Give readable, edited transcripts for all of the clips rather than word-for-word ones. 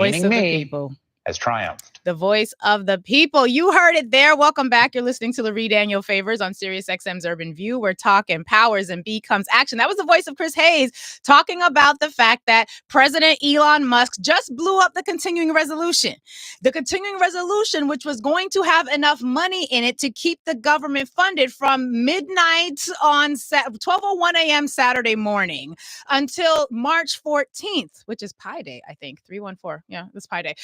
Voice of the me people. has triumphed. The voice of the people. You heard it there. Welcome back. You're listening to Lurie Daniel Favors on SiriusXM's Urban View, where talk empowers and becomes action. That was the voice of Chris Hayes talking about the fact that President Elon Musk just blew up the continuing resolution. The continuing resolution, which was going to have enough money in it to keep the government funded from midnight on 12:01 a.m. Saturday morning until March 14th, which is Pi Day, I think. 314. Yeah, it's Pi Day.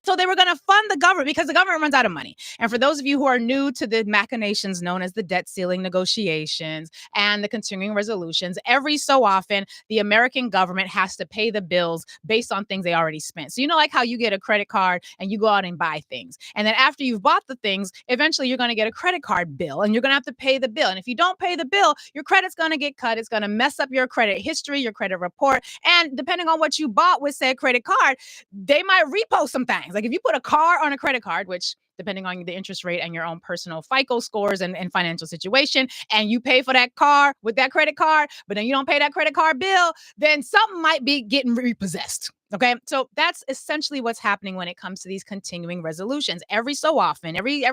So they were going to fund the government because the government runs out of money. And for those of you who are new to the machinations known as the debt ceiling negotiations and the continuing resolutions, every so often, the American government has to pay the bills based on things they already spent. So, like how you get a credit card and you go out and buy things. And then after you've bought the things, eventually you're going to get a credit card bill and you're going to have to pay the bill. And if you don't pay the bill, your credit's going to get cut. It's going to mess up your credit history, your credit report. And depending on what you bought with said credit card, they might repo some things. Like if you put a car on a credit card, which depending on the interest rate and your own personal FICO scores and financial situation, and you pay for that car with that credit card, but then you don't pay that credit card bill, then something might be getting repossessed. Okay, so that's essentially what's happening when it comes to these continuing resolutions. Every so often, every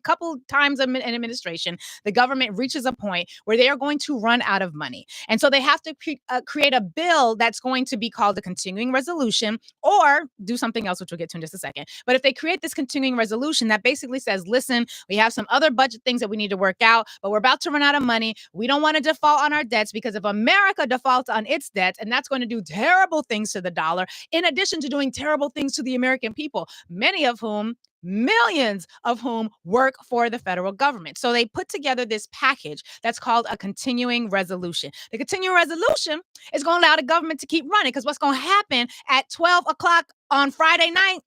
couple times in administration, the government reaches a point where they are going to run out of money. And so they have to create a bill that's going to be called a continuing resolution or do something else, which we'll get to in just a second. But if they create this continuing resolution that basically says, listen, we have some other budget things that we need to work out, but we're about to run out of money. We don't want to default on our debts because if America defaults on its debts, and that's going to do terrible things to the dollar, in addition to doing terrible things to the American people, millions of whom work for the federal government. So they put together this package that's called a continuing resolution. The continuing resolution is going to allow the government to keep running because what's going to happen at 12 o'clock on Friday night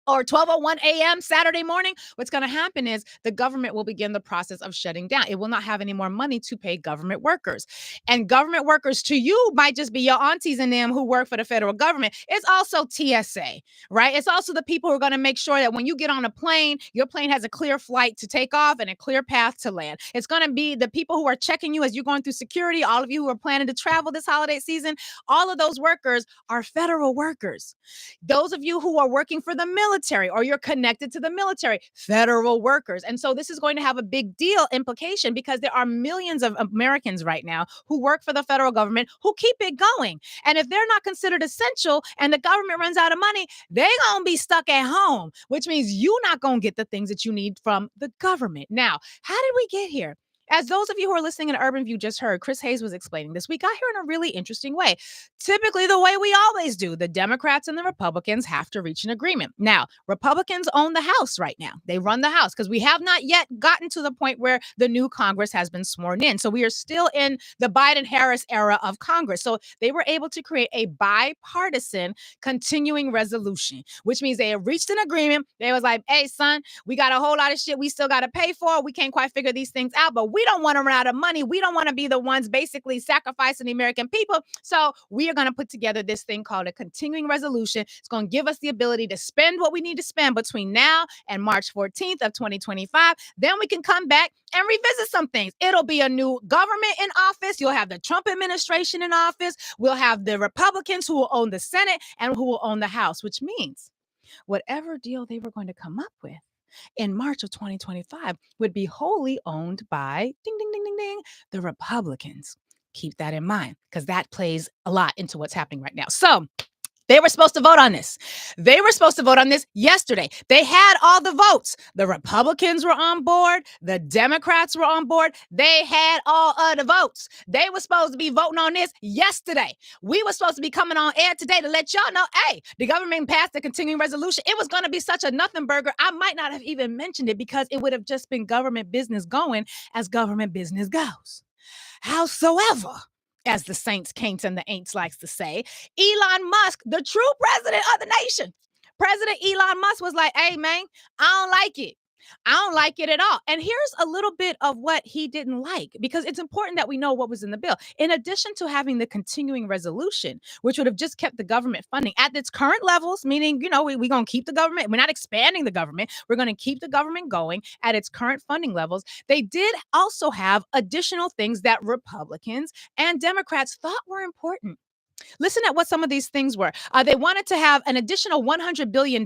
or 12:01 a.m. Saturday morning, what's going to happen is the government will begin the process of shutting down. It will not have any more money to pay government workers. And government workers to you might just be your aunties and them who work for the federal government. It's also TSA, right? It's also the people who are going to make sure that when you get on a plane, your plane has a clear flight to take off and a clear path to land. It's going to be the people who are checking you as you're going through security, all of you who are planning to travel this holiday season. All of those workers are federal workers. Those of you who are working for the military, or you're connected to the military, federal workers. And so this is going to have a big deal implication because there are millions of Americans right now who work for the federal government who keep it going. And if they're not considered essential and the government runs out of money, they're going to be stuck at home, which means you're not going to get the things that you need from the government. Now, how did we get here? As those of you who are listening in Urban View just heard, Chris Hayes was explaining this. We got here in a really interesting way. Typically, the way we always do, the Democrats and the Republicans have to reach an agreement. Now, Republicans own the House right now. They run the House because we have not yet gotten to the point where the new Congress has been sworn in. So we are still in the Biden-Harris era of Congress. So they were able to create a bipartisan continuing resolution, which means they have reached an agreement. They was like, hey, son, we got a whole lot of shit we still got to pay for. We can't quite figure these things out, but we don't want to run out of money. We don't want to be the ones basically sacrificing the American people. So we are going to put together this thing called a continuing resolution. It's going to give us the ability to spend what we need to spend between now and March 14th of 2025. Then we can come back and revisit some things. It'll be a new government in office. You'll have the Trump administration in office. We'll have the Republicans who will own the Senate and who will own the House, which means whatever deal they were going to come up with in March of 2025 would be wholly owned by, ding, ding, ding, ding, ding, the Republicans. Keep that in mind because that plays a lot into what's happening right now. So they were supposed to vote on this. They were supposed to vote on this yesterday. They had all the votes. The Republicans were on board. The Democrats were on board. They had all of the votes. They were supposed to be voting on this yesterday. We were supposed to be coming on air today to let y'all know, hey, the government passed the continuing resolution. It was going to be such a nothing burger. I might not have even mentioned it because it would have just been government business going as government business goes. Howsoever, as the saints, caints, and the ain'ts likes to say, Elon Musk, the true president of the nation, President Elon Musk was like, hey, man, I don't like it. I don't like it at all. And here's a little bit of what he didn't like, because it's important that we know what was in the bill. In addition to having the continuing resolution, which would have just kept the government funding at its current levels, meaning, we're going to keep the government. We're not expanding the government. We're going to keep the government going at its current funding levels. They did also have additional things that Republicans and Democrats thought were important. Listen at what some of these things were. They wanted to have an additional $100 billion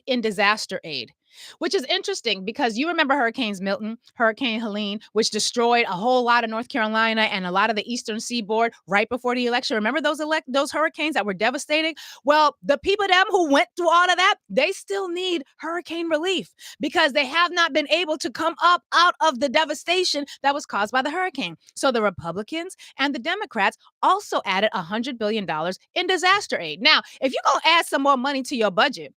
in disaster aid, which is interesting because you remember Hurricanes Milton, Hurricane Helene, which destroyed a whole lot of North Carolina and a lot of the eastern seaboard right before the election. Remember those hurricanes that were devastating? Well, the people them who went through all of that, they still need hurricane relief because they have not been able to come up out of the devastation that was caused by the hurricane. So the Republicans and the Democrats also added $100 billion in disaster aid. Now, if you're going to add some more money to your budget,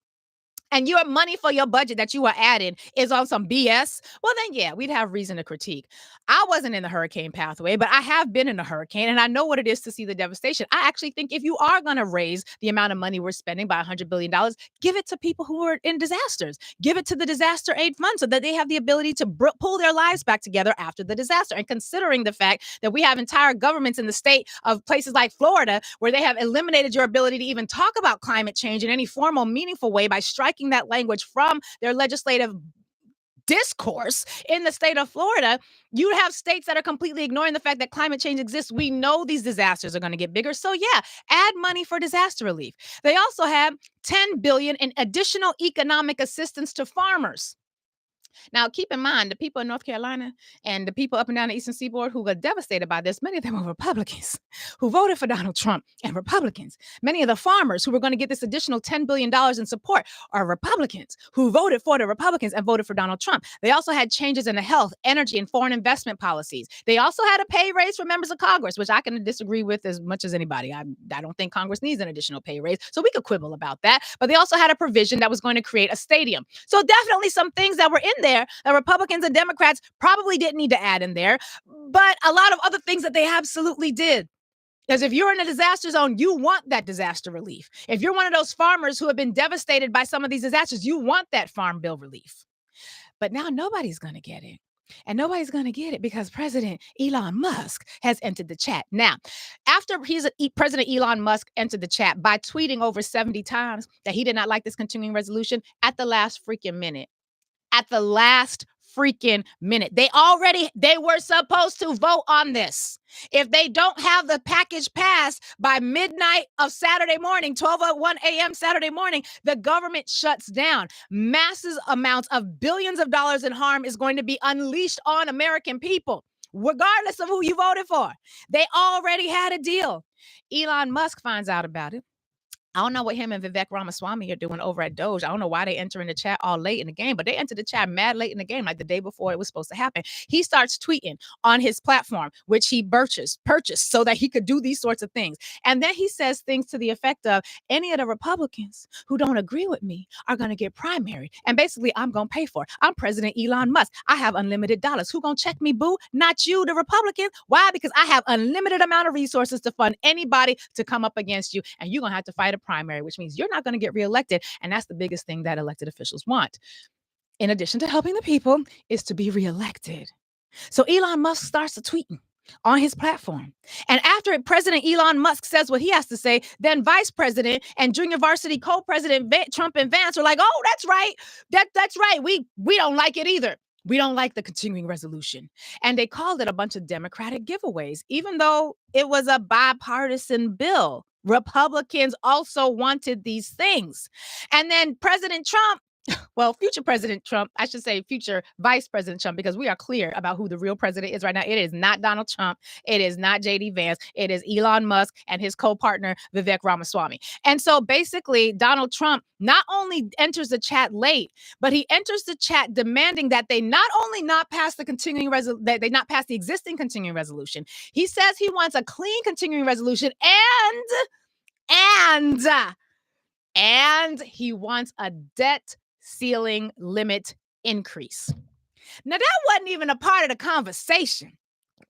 and your money for your budget that you are adding is on some BS, well, then, yeah, we'd have reason to critique. I wasn't in the hurricane pathway, but I have been in a hurricane, and I know what it is to see the devastation. I actually think if you are going to raise the amount of money we're spending by $100 billion, give it to people who are in disasters. Give it to the disaster aid fund so that they have the ability to pull their lives back together after the disaster. And considering the fact that we have entire governments in the state of places like Florida where they have eliminated your ability to even talk about climate change in any formal, meaningful way by striking that language from their legislative discourse in the state of Florida, you have states that are completely ignoring the fact that climate change exists. We know these disasters are going to get bigger. So yeah, add money for disaster relief. They also have $10 billion in additional economic assistance to farmers. Now, keep in mind, the people in North Carolina and the people up and down the Eastern Seaboard who got devastated by this, many of them were Republicans who voted for Donald Trump and Republicans. Many of the farmers who were going to get this additional $10 billion in support are Republicans who voted for the Republicans and voted for Donald Trump. They also had changes in the health, energy, and foreign investment policies. They also had a pay raise for members of Congress, which I can disagree with as much as anybody. I don't think Congress needs an additional pay raise, so we could quibble about that. But they also had a provision that was going to create a stadium. So definitely some things that were in there that Republicans and Democrats probably didn't need to add in there, but a lot of other things that they absolutely did. Because if you're in a disaster zone, you want that disaster relief. If you're one of those farmers who have been devastated by some of these disasters, you want that farm bill relief. But now nobody's going to get it. And nobody's going to get it because President Elon Musk has entered the chat. Now, after President Elon Musk entered the chat by tweeting over 70 times that he did not like this continuing resolution at the last freaking minute. At the last freaking minute. They were supposed to vote on this. If they don't have the package passed by midnight of Saturday morning, 12:01 a.m. Saturday morning, the government shuts down. Massive amounts of billions of dollars in harm is going to be unleashed on American people, regardless of who you voted for. They already had a deal. Elon Musk finds out about it. I don't know what him and Vivek Ramaswamy are doing over at Doge. I don't know why they enter in the chat all late in the game, but they entered the chat mad late in the game, like the day before it was supposed to happen. He starts tweeting on his platform, which he purchased so that he could do these sorts of things. And then he says things to the effect of, any of the Republicans who don't agree with me are going to get primaried. And basically, I'm going to pay for it. I'm President Elon Musk. I have unlimited dollars. Who going to check me, boo? Not you, the Republicans. Why? Because I have unlimited amount of resources to fund anybody to come up against you. And you're going to have to fight a primary, which means you're not going to get reelected. And that's the biggest thing that elected officials want, in addition to helping the people, is to be reelected. So Elon Musk starts tweeting on his platform. And after President Elon Musk says what he has to say, then Vice President and Junior Varsity Co-President Trump and Vance are like, oh, that's right. That's right. We don't like it either. We don't like the continuing resolution. And they called it a bunch of Democratic giveaways, even though it was a bipartisan bill. Republicans also wanted these things. And then President Trump, well, future President Trump, I should say future Vice President Trump, because we are clear about who the real president is right now. It is not Donald Trump. It is not J.D. Vance. It is Elon Musk and his co-partner, Vivek Ramaswamy. And so basically, Donald Trump not only enters the chat late, but he enters the chat demanding that they not only not pass the existing continuing resolution. He says he wants a clean continuing resolution and he wants a debt ceiling limit increase. Now, that wasn't even a part of the conversation.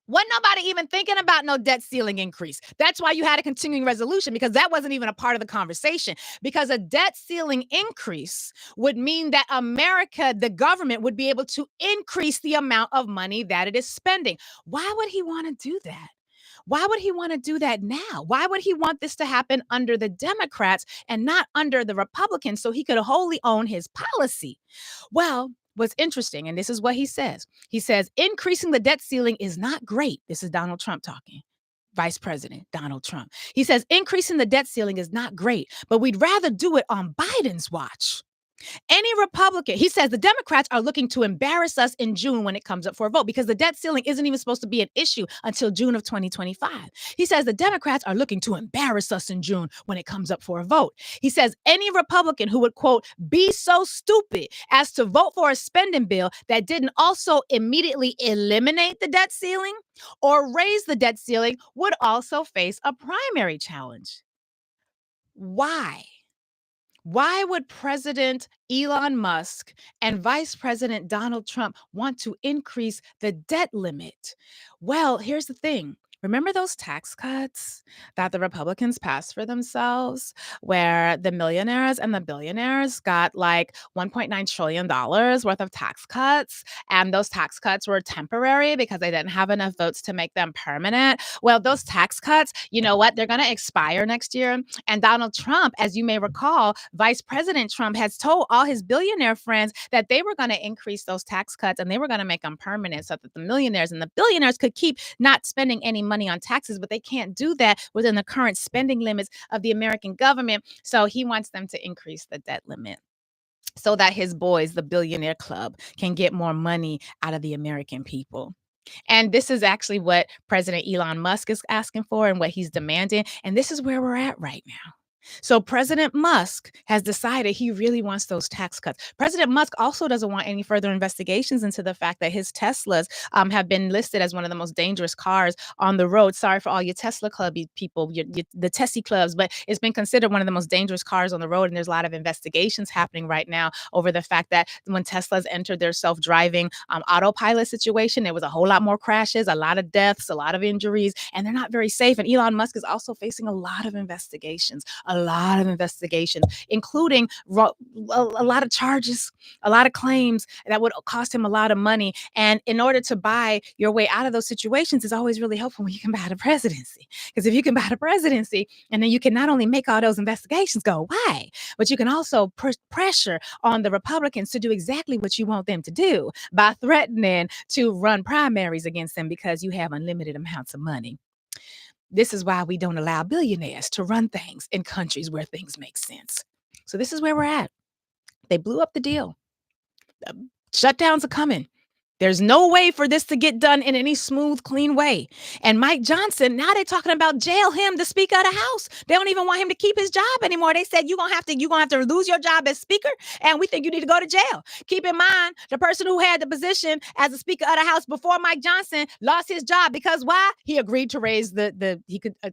Wasn't nobody even thinking about no debt ceiling increase. That's why you had a continuing resolution, because that wasn't even a part of the conversation. Because a debt ceiling increase would mean that America, the government, would be able to increase the amount of money that it is spending. Why would he want to do that? Why would he want to do that now? Why would he want this to happen under the Democrats and not under the Republicans so he could wholly own his policy? Well, what's interesting, and this is what he says. He says, increasing the debt ceiling is not great. This is Donald Trump talking. Vice President Donald Trump. He says increasing the debt ceiling is not great, but we'd rather do it on Biden's watch. Any Republican, he says the Democrats are looking to embarrass us in June when it comes up for a vote because the debt ceiling isn't even supposed to be an issue until June of 2025. He says the Democrats are looking to embarrass us in June when it comes up for a vote. He says any Republican who would, quote, be so stupid as to vote for a spending bill that didn't also immediately eliminate the debt ceiling or raise the debt ceiling would also face a primary challenge. Why? Why would President Elon Musk and Vice President Donald Trump want to increase the debt limit? Well, here's the thing. Remember those tax cuts that the Republicans passed for themselves, where the millionaires and the billionaires got like $1.9 trillion worth of tax cuts? And those tax cuts were temporary because they didn't have enough votes to make them permanent. Well, those tax cuts, you know what? They're going to expire next year. And Donald Trump, as you may recall, Vice President Trump has told all his billionaire friends that they were going to increase those tax cuts and they were going to make them permanent so that the millionaires and the billionaires could keep not spending any money on taxes, but they can't do that within the current spending limits of the American government. So he wants them to increase the debt limit so that his boys, the Billionaire Club, can get more money out of the American people. And this is actually what President Elon Musk is asking for and what he's demanding. And this is where we're at right now. So President Musk has decided he really wants those tax cuts. President Musk also doesn't want any further investigations into the fact that his Teslas have been listed as one of the most dangerous cars on the road. Sorry for all your Tesla club people, the Tessie clubs, but it's been considered one of the most dangerous cars on the road. And there's a lot of investigations happening right now over the fact that when Teslas entered their self-driving autopilot situation, there was a whole lot more crashes, a lot of deaths, a lot of injuries, and they're not very safe. And Elon Musk is also facing a lot of investigations, including a lot of charges, a lot of claims that would cost him a lot of money. And in order to buy your way out of those situations is always really helpful when you can buy the presidency. Because if you can buy the presidency, and then you can not only make all those investigations go away, but you can also pressure on the Republicans to do exactly what you want them to do by threatening to run primaries against them because you have unlimited amounts of money. This is why we don't allow billionaires to run things in countries where things make sense. So this is where we're at. They blew up the deal. Shutdowns are coming. There's no way for this to get done in any smooth, clean way. And Mike Johnson, now they're talking about jail him, the Speaker of the House. They don't even want him to keep his job anymore. They said you're gonna have to lose your job as Speaker, and we think you need to go to jail. Keep in mind, the person who had the position as the Speaker of the House before Mike Johnson lost his job because why? He agreed to raise the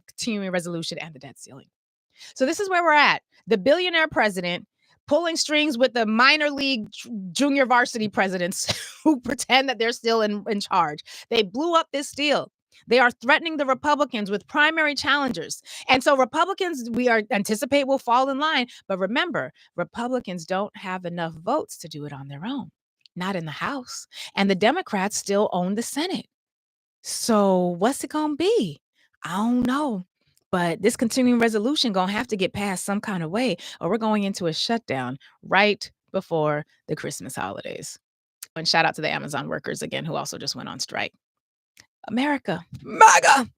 continuing resolution and the debt ceiling. So this is where we're at. The billionaire president pulling strings with the minor league junior varsity presidents who pretend that they're still in charge. They blew up this deal. They are threatening the Republicans with primary challengers. And so Republicans, anticipate will fall in line. But remember, Republicans don't have enough votes to do it on their own, not in the House. And the Democrats still own the Senate. So what's it going to be? I don't know. But this continuing resolution going to have to get passed some kind of way, or we're going into a shutdown right before the Christmas holidays. And shout out to the Amazon workers again, who also just went on strike. America, MAGA.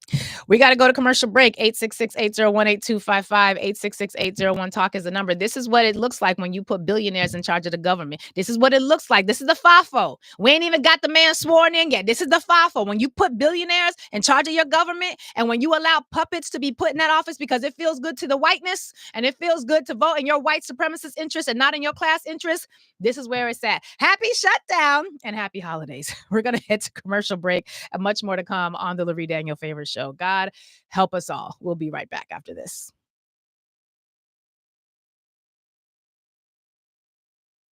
We got to go to commercial break. 866-801-8255, 866-801-TALK is the number. This is what it looks like when you put billionaires in charge of the government. This is what it looks like. This is the FIFO. We ain't even got the man sworn in yet. This is the FIFO. When you put billionaires in charge of your government and when you allow puppets to be put in that office because it feels good to the whiteness and it feels good to vote in your white supremacist interest and not in your class interest, this is where it's at. Happy shutdown and happy holidays. We're going to head to commercial break and much more to come on the Lurie Daniel Favors Show. God help us all. We'll be right back after this.